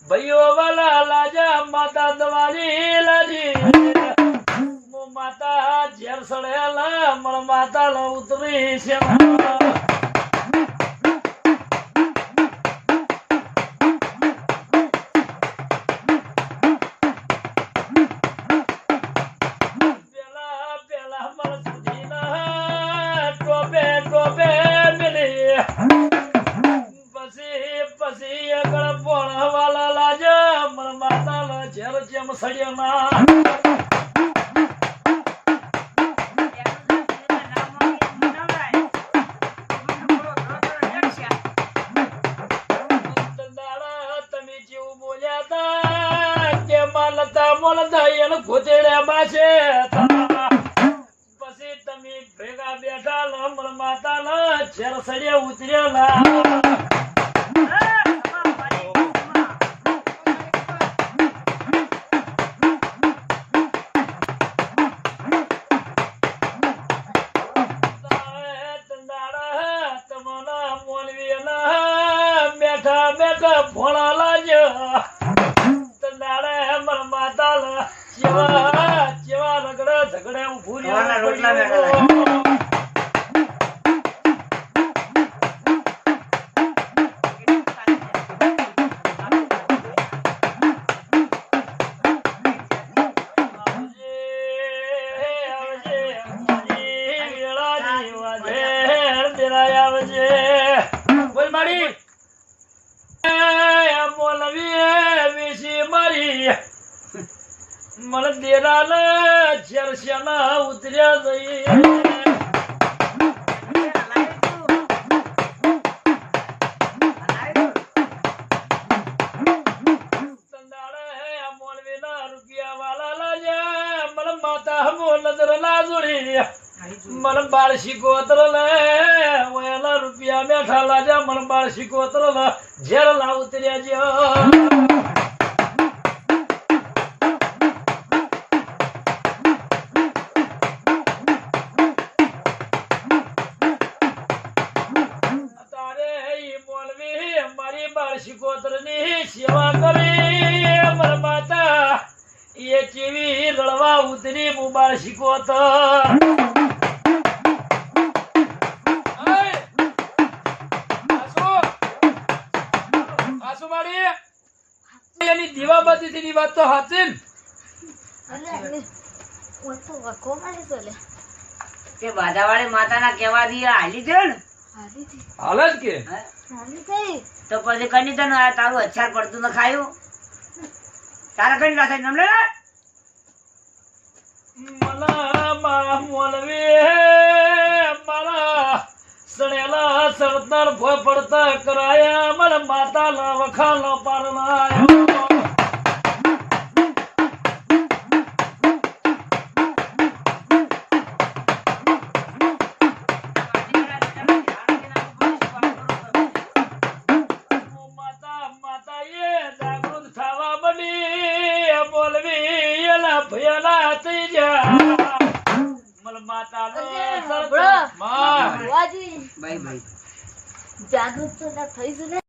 ભાઈઓ વાલા લાજા માતા દવાની લાજી માતા ઝેર સડેલા મળ માતા લો ઉતરી છે પછી તમે ભેગા બેઠા લમણ માતા ન ઝેર સડે ઉતરેલા મને દેરાના ઝેરશિયાના ઉતર્યા જઈ રૂપિયા વાલા લાજા મને માતા હમો નજર ના જોડી મને બાળ શીખોતર લે ઓયાના રૂપિયા બેઠા લાજા મને બાળ શીખોતર લે ઝેર ના ઉતર્યા જ શિકોતરની સેવા કરી અમર માતા એ કેવી રળવા ઉતરી મુબાર શિકોતર એની દીવાબત્તીની વાત તો હાચી કે બાધાવાળી માતાના કહેવાથી હાલી છે ને હાલ જ કે તો પછી કની તને તારું અચ્છાર પડતું ન ખાયું તારા કઈ રાખે નમલે મલા મોલવી મારા સણેલા સરદાર પડતા કરાયા મારા માતાના વખાનો પારણાયા ભયલા થઈ જા મલ માતાનો બરો. માં ભુવાજી ભાઈ ભાઈ જાગૃત તો ના થઈશું ને